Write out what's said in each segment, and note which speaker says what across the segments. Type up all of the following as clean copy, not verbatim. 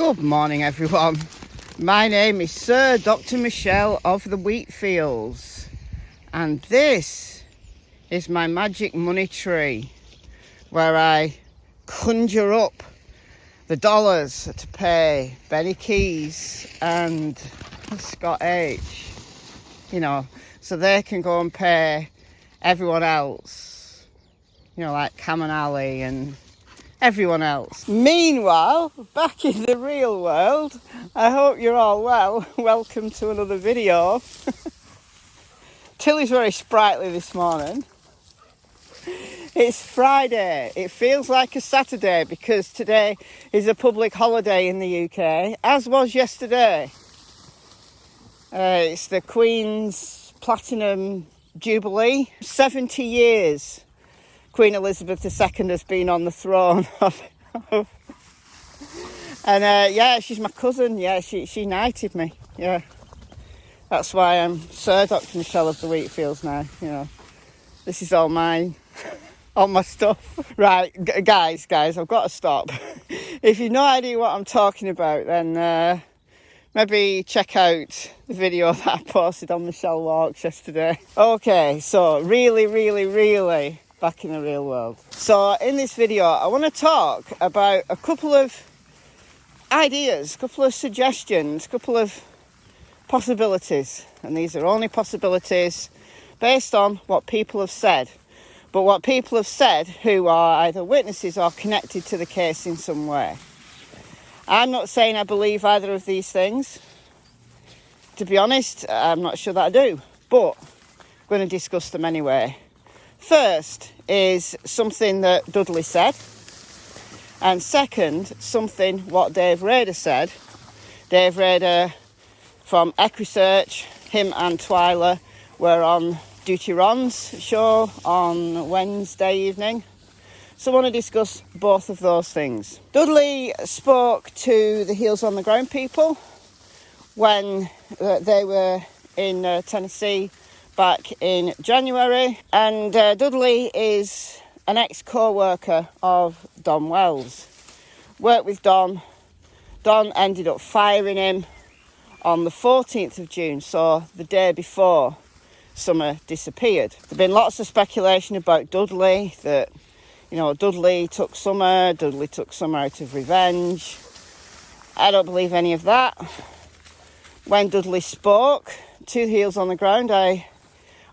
Speaker 1: Good morning, everyone. My name is Sir Dr. Michelle of the Wheatfields, and this is my magic money tree where I conjure up the dollars to pay Benny Keys and Scott H, so they can go and pay everyone else, like Cam and Ali and everyone else. Meanwhile, back in the real world, I hope you're all well. Welcome to another video. Tilly's very sprightly this morning. It's Friday. It feels like a Saturday because today is a public holiday in the UK, as was yesterday. It's the Queen's Platinum Jubilee. 70 years Queen Elizabeth II has been on the throne. And she's my cousin. Yeah, she knighted me. Yeah, that's why I'm Sir Dr. Michelle of the Wheatfields now. This is all mine, all my stuff. Right, guys, I've got to stop. If you've no idea what I'm talking about, then maybe check out the video that I posted on Michelle Walks yesterday. Okay, so really back in the real world. So in this video, I want to talk about a couple of ideas, a couple of suggestions, a couple of possibilities. And these are only possibilities based on what people have said. But what people have said who are either witnesses or connected to the case in some way. I'm not saying I believe either of these things. To be honest, I'm not sure that I do. But I'm going to discuss them anyway. First is something that Dudley said, and second, something what Dave Rader said. Dave Rader from Equisearch, him and Twyla were on Duty Ron's show on Wednesday evening. So I want to discuss both of those things. Dudley spoke to the Heels on the Ground people when they were in Tennessee back in January, and Dudley is an ex-co-worker of Don Wells. Worked with Don. Don ended up firing him on the 14th of June, so the day before Summer disappeared. There's been lots of speculation about Dudley, that Dudley took Summer out of revenge. I don't believe any of that. When Dudley spoke to Heels on the Ground, I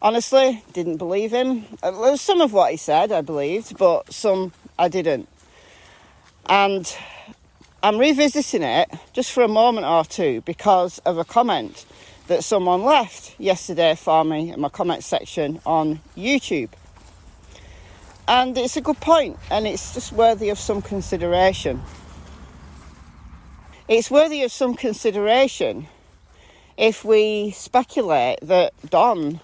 Speaker 1: honestly didn't believe him. Some of what he said I believed, but some I didn't. And I'm revisiting it just for a moment or two because of a comment that someone left yesterday for me in my comment section on YouTube. And it's a good point, and it's just worthy of some consideration. It's worthy of some consideration if we speculate that Don's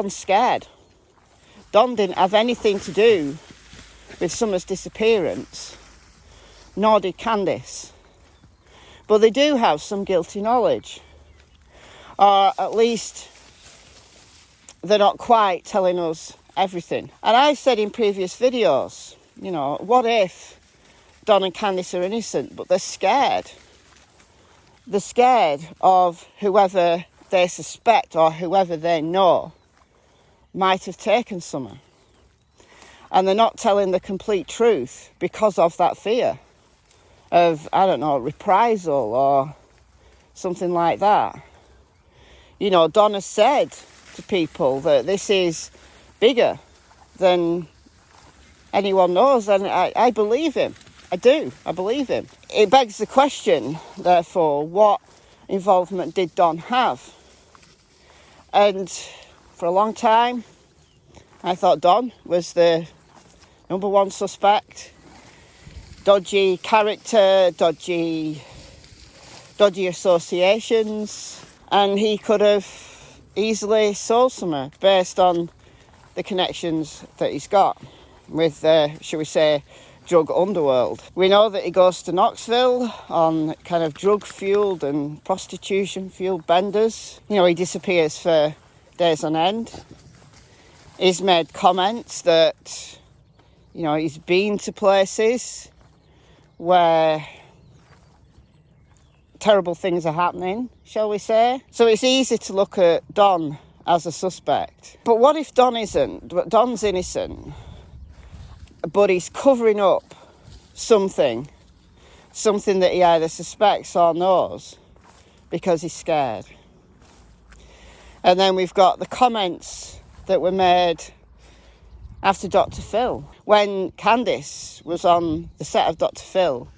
Speaker 1: scared. Don didn't have anything to do with Summer's disappearance, nor did Candice. But they do have some guilty knowledge. Or at least they're not quite telling us everything. And I've said in previous videos, what if Don and Candice are innocent, but they're scared? They're scared of whoever they suspect or whoever they know might have taken Summer. And they're not telling the complete truth because of that fear of, reprisal or something like that. Don has said to people that this is bigger than anyone knows, and I believe him. I do. I believe him. It begs the question, therefore, what involvement did Don have? And for a long time, I thought Don was the number one suspect. Dodgy character, dodgy associations, and he could have easily sold Summer based on the connections that he's got with, shall we say, drug underworld. We know that he goes to Knoxville on kind of drug-fueled and prostitution-fueled benders. He disappears for days on end. He's made comments that, he's been to places where terrible things are happening, shall we say. So it's easy to look at Don as a suspect. But what if Don isn't? Don's innocent, but he's covering up something that he either suspects or knows because he's scared. And then we've got the comments that were made after Dr. Phil. When Candice was on the set of Dr. Phil,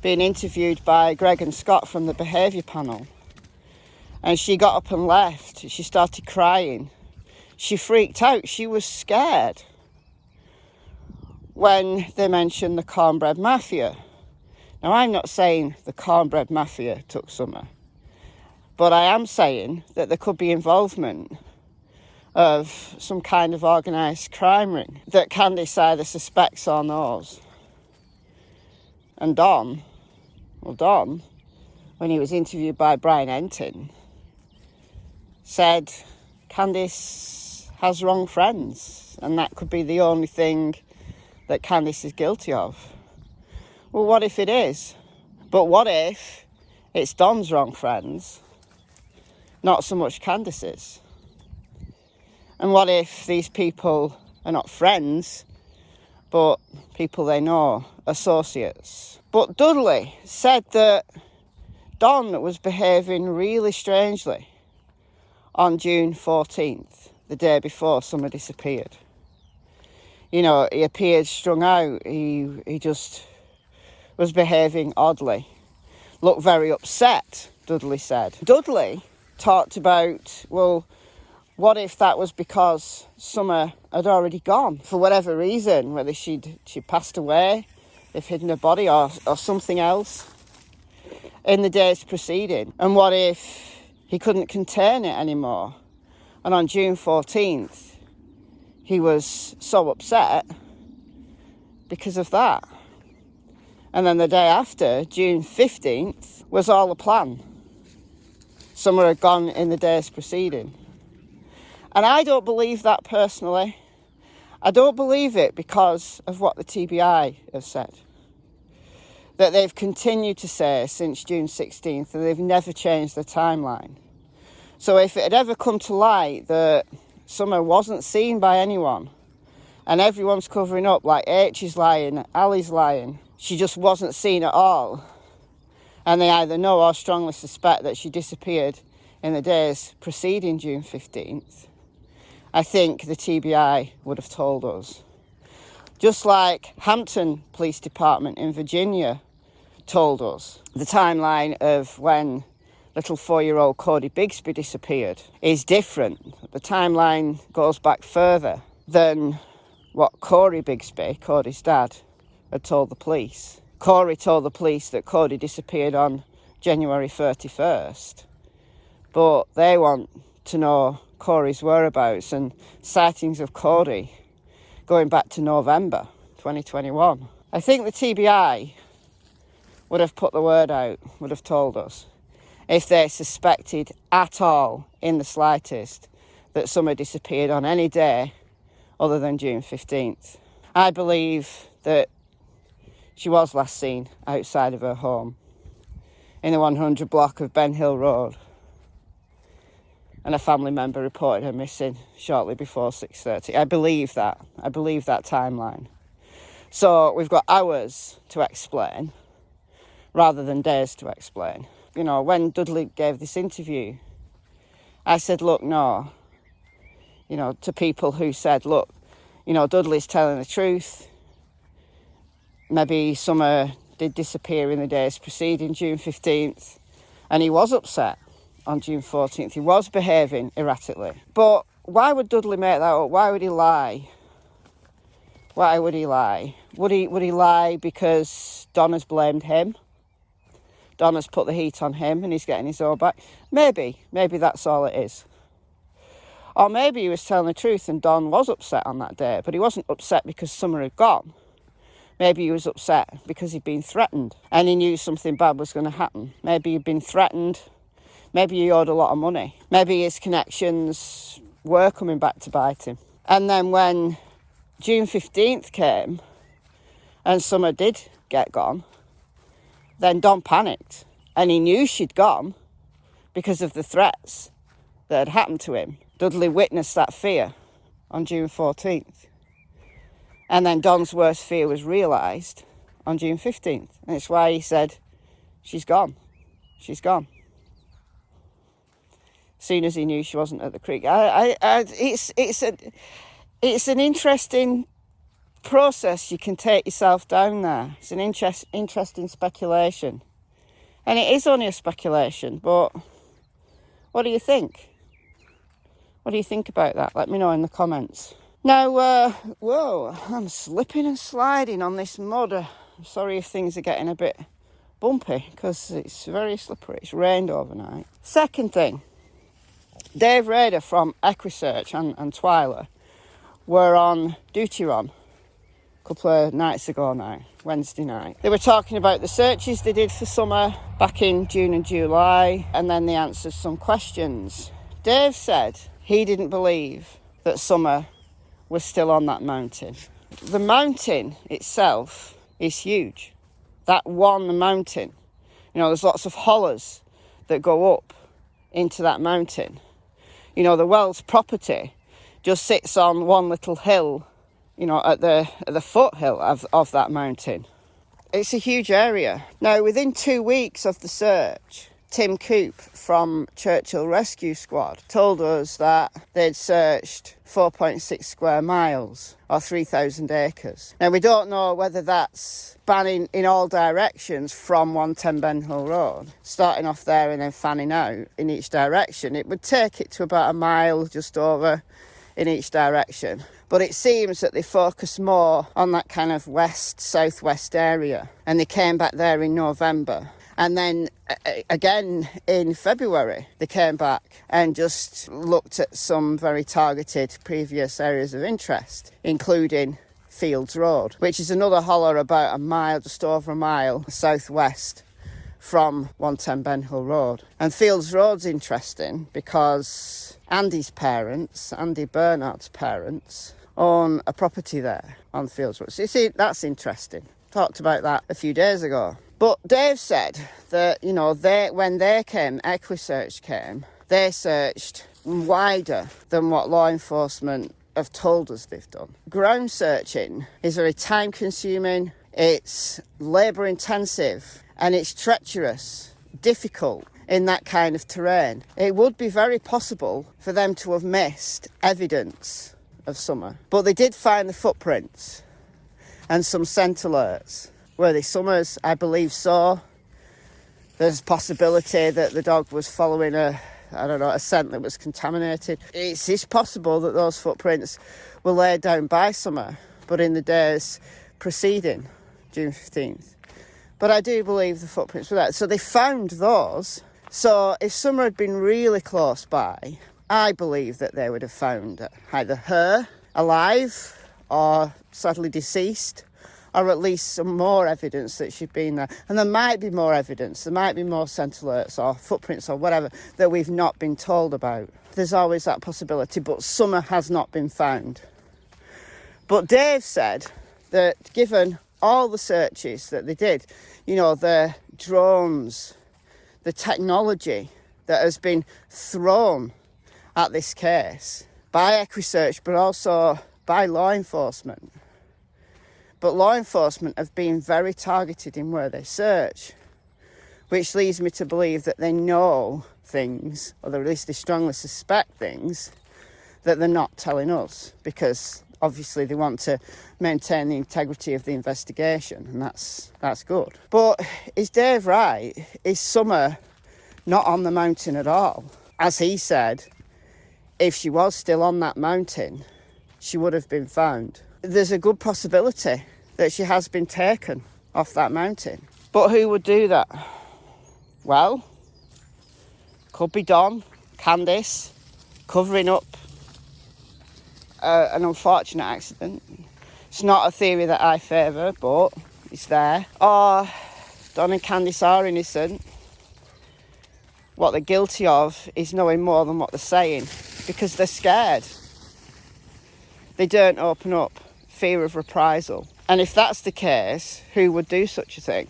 Speaker 1: being interviewed by Greg and Scott from the behaviour panel, and she got up and left, she started crying. She freaked out. She was scared when they mentioned the cornbread mafia. Now, I'm not saying the cornbread mafia took Summer, but I am saying that there could be involvement of some kind of organised crime ring that Candice either suspects or knows. And Don, when he was interviewed by Brian Entin, said Candice has wrong friends, and that could be the only thing that Candice is guilty of. Well, what if it is? But what if it's Don's wrong friends, not so much Candice's? And what if these people are not friends, but people they know, associates? But Dudley said that Don was behaving really strangely on June 14th, the day before Summer disappeared. You know, he appeared strung out. He just was behaving oddly. Looked very upset, Dudley said. Dudley talked about, well, what if that was because Summer had already gone for whatever reason, whether she'd passed away, they've hidden her body or something else in the days preceding. And what if he couldn't contain it anymore? And on June 14th, he was so upset because of that. And then the day after, June 15th, was all a plan. Summer had gone in the days preceding. And I don't believe that personally. I don't believe it because of what the TBI have said. That they've continued to say since June 16th, and they've never changed the timeline. So if it had ever come to light that Summer wasn't seen by anyone, and everyone's covering up, like H is lying, Ali's lying, she just wasn't seen at all, and they either know or strongly suspect that she disappeared in the days preceding June 15th, I think the TBI would have told us. Just like Hampton Police Department in Virginia told us. The timeline of when little 4-year-old Cody Bigsby disappeared is different. The timeline goes back further than what Corey Bigsby, Cody's dad, had told the police. Corey told the police that Cody disappeared on January 31st, but they want to know Corey's whereabouts and sightings of Cody going back to November 2021. I think the TBI would have put the word out, would have told us, if they suspected at all, in the slightest, that Summer disappeared on any day other than June 15th. I believe that she was last seen outside of her home in the 100 block of Ben Hill Road, and a family member reported her missing shortly before 6:30. I believe that timeline. So we've got hours to explain rather than days to explain. You know, when Dudley gave this interview, I said, look, no, you know, to people who said, look, you know, Dudley's telling the truth. Maybe Summer did disappear in the days preceding June 15th, and he was upset on June 14th. He was behaving erratically. But why would Dudley make that up? Why would he lie? Why would he lie? Would he lie because Donna's blamed him? Donna's put the heat on him and he's getting his own back? Maybe that's all it is. Or maybe he was telling the truth and Don was upset on that day, but he wasn't upset because Summer had gone. Maybe he was upset because he'd been threatened and he knew something bad was going to happen. Maybe he'd been threatened. Maybe he owed a lot of money. Maybe his connections were coming back to bite him. And then when June 15th came and Summer did get gone, then Don panicked And he knew she'd gone because of the threats that had happened to him. Dudley witnessed that fear on June 14th. And then Don's worst fear was realised on June 15th. And it's why he said, she's gone. She's gone. As soon as he knew she wasn't at the creek. It's an interesting process you can take yourself down there. It's an interesting speculation. And it is only a speculation, but what do you think? What do you think about that? Let me know in the comments. Now, whoa, I'm slipping and sliding on this mud. I'm sorry if things are getting a bit bumpy because it's very slippery. It's rained overnight. Second thing, Dave Rader from Equisearch and Twyla were on Dutyron a couple of nights ago now, Wednesday night. They were talking about the searches they did for summer back in June and July, and then they answered some questions. Dave said he didn't believe that summer was still on that mountain. The mountain itself is huge. That one mountain, you know, there's lots of hollers that go up into that mountain. You know, the Wells property just sits on one little hill, you know, at the foothill of that mountain. It's a huge area. Now, within 2 weeks of the search, Tim Coop from Churchill Rescue Squad told us that they'd searched 4.6 square miles or 3,000 acres. Now, we don't know whether that's spanning in all directions from 110 Ben Hill Road, starting off there and then fanning out in each direction. It would take it to about a mile just over in each direction. But it seems that they focus more on that kind of southwest area. And they came back there in November. And then again in February, they came back and just looked at some very targeted previous areas of interest, including Fields Road, which is another hollow about a mile, just over a mile southwest from 110 Ben Hill Road. And Fields Road's interesting because Andy Bernard's parents, own a property there on Fields Road. So you see, that's interesting. Talked about that a few days ago. But Dave said that, you know, when they came, Equisearch came, they searched wider than what law enforcement have told us they've done. Ground searching is very time consuming, it's labour intensive, and it's treacherous, difficult in that kind of terrain. It would be very possible for them to have missed evidence of summer. But they did find the footprints and some scent alerts where the Summers, I believe, saw. There's a possibility that the dog was following a scent that was contaminated. It's possible that those footprints were laid down by Summer, but in the days preceding June 15th. But I do believe the footprints were there. So they found those. So if Summer had been really close by, I believe that they would have found either her alive or sadly deceased, or at least some more evidence that she'd been there. And there might be more evidence, there might be more scent alerts or footprints or whatever that we've not been told about. There's always that possibility, but Summer has not been found. But Dave said that given all the searches that they did, you know, the drones, the technology that has been thrown at this case by Equisearch, but also by law enforcement. But law enforcement have been very targeted in where they search, which leads me to believe that they know things, or at least they strongly suspect things, that they're not telling us, because obviously they want to maintain the integrity of the investigation, and that's good. But is Dave right? Is Summer not on the mountain at all? As he said, if she was still on that mountain, she would have been found. There's a good possibility that she has been taken off that mountain. But who would do that? Well, could be Don, Candice, covering up an unfortunate accident. It's not a theory that I favour, but it's there. Or Don and Candice are innocent. What they're guilty of is knowing more than what they're saying, because they're scared. They don't open up. Fear of reprisal. And if that's the case, who would do such a thing?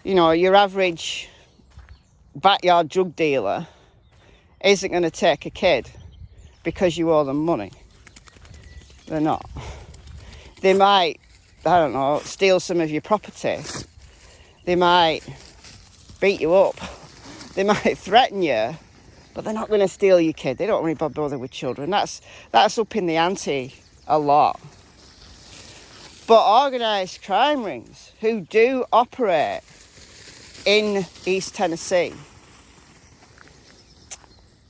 Speaker 1: You know, your average backyard drug dealer isn't going to take a kid because you owe them money. They're not. They might, I don't know, steal some of your property. They might beat you up. They might threaten you, but they're not going to steal your kid. They don't really bother with children. That's up in the ante a lot. But organised crime rings who do operate in East Tennessee,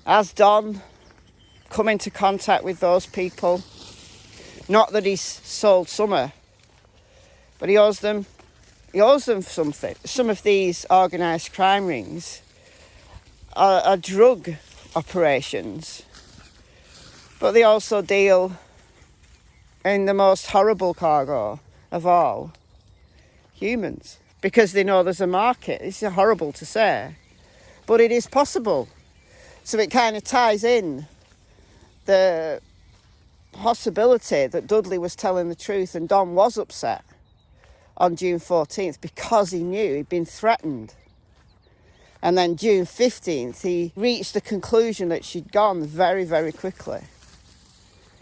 Speaker 1: has Don come into contact with those people? Not that he's sold Summer, but he owes them something. Some of these organised crime rings are drug operations, but they also deal in the most horrible cargo of all, humans, because they know there's a market. This is horrible to say, but it is possible. So it kind of ties in the possibility that Dudley was telling the truth and Don was upset on June 14th because he knew he'd been threatened. And then June 15th, he reached the conclusion that she'd gone very, very quickly.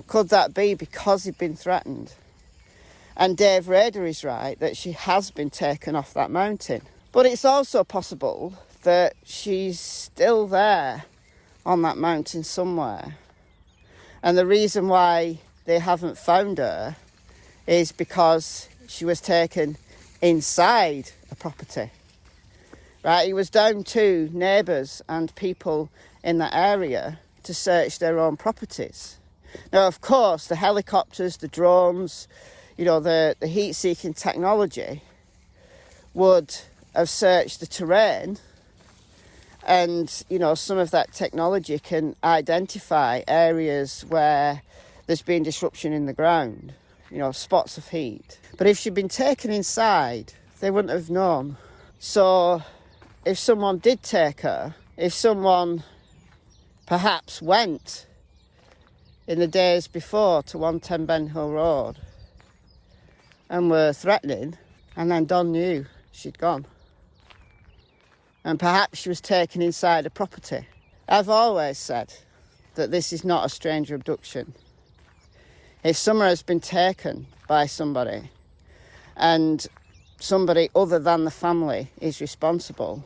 Speaker 1: Could that be because he'd been threatened? And Dave Rader is right that she has been taken off that mountain. But it's also possible that she's still there on that mountain somewhere. And the reason why they haven't found her is because she was taken inside a property. Right, he was down to neighbours and people in that area to search their own properties. Now, of course, the helicopters, the drones, you know, the heat-seeking technology would have searched the terrain, and, you know, some of that technology can identify areas where there's been disruption in the ground, you know, spots of heat. But if she'd been taken inside, they wouldn't have known. So if someone did take her, if someone perhaps went in the days before to 110 Ben Hill Road and were threatening, and then Don knew she'd gone, and perhaps she was taken inside a property. I've always said that this is not a stranger abduction. If Summer has been taken by somebody and somebody other than the family is responsible,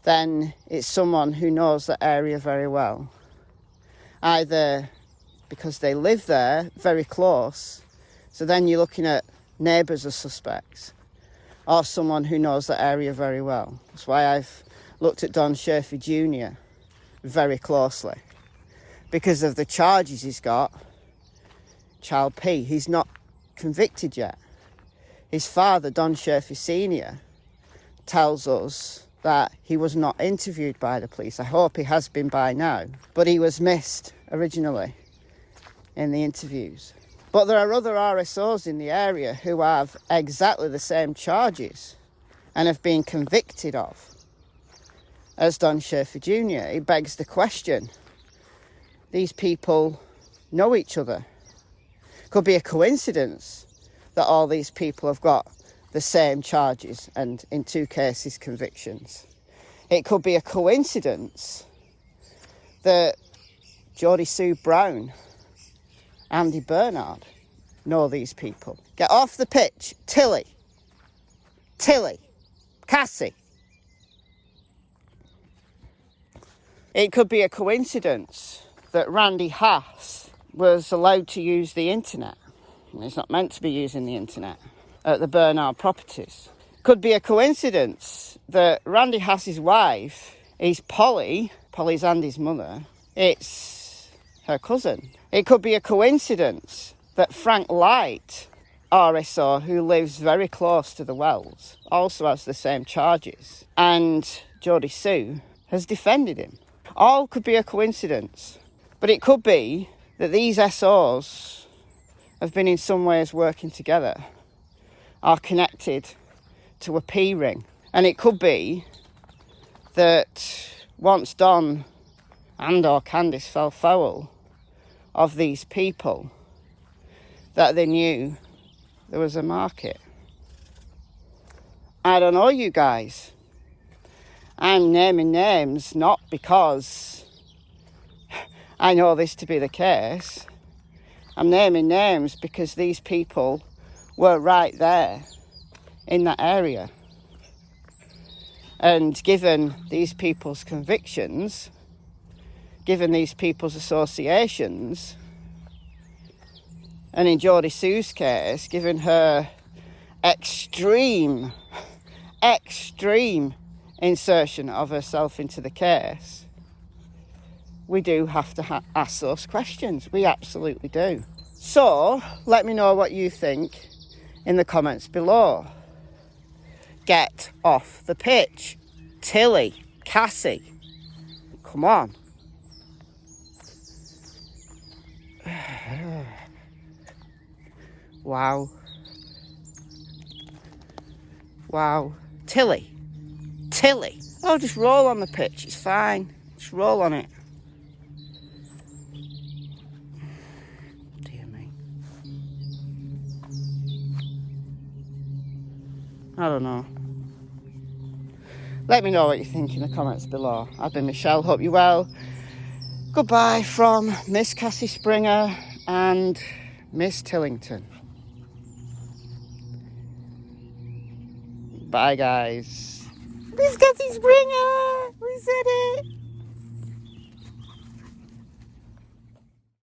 Speaker 1: then it's someone who knows the area very well. Either because they live there very close, so then you're looking at neighbours as suspects, or someone who knows the area very well. That's why I've looked at Don Sherfy Jr. very closely, because of the charges he's got. Child P, he's not convicted yet. His father, Don Sherfy Sr., tells us that he was not interviewed by the police. I hope he has been by now, but he was missed originally in the interviews. But there are other RSOs in the area who have exactly the same charges and have been convicted of as Don Sherfy Jr. It begs the question, these people know each other. Could be a coincidence that all these people have got the same charges and, in 2 cases, convictions. It could be a coincidence that Jodie Sue Brown, Andy Bernard know these people. Get off the pitch. Tilly, Cassie. It could be a coincidence that Randy Haas was allowed to use the internet. He's not meant to be using the internet at the Bernard properties. Could be a coincidence that Randy Haas's wife is Polly. Polly's Andy's mother. It's her cousin. It could be a coincidence that Frank Light, RSO, who lives very close to the wells, also has the same charges, and Jodie Sue has defended him. All could be a coincidence, but it could be that these SOs have been in some ways working together, are connected to a P ring. And it could be that once Don and or Candice fell foul of these people, that they knew there was a market. I don't know, you guys. I'm naming names not because I know this to be the case. I'm naming names because these people were right there in that area. And given these people's convictions, given these people's associations, and in Geordie Sue's case, given her extreme insertion of herself into the case, we do have to ask those questions. We absolutely do. So, let me know what you think in the comments below. Get off the pitch. Tilly, Cassie, come on. Wow. Wow. Tilly. Oh, just roll on the pitch. It's fine. Just roll on it. Dear me. I don't know. Let me know what you think in the comments below. I've been Michelle. Hope you're well. Goodbye from Miss Cassie Springer and Miss Tillington. Bye, guys. Miss Cassie Springer! We said it!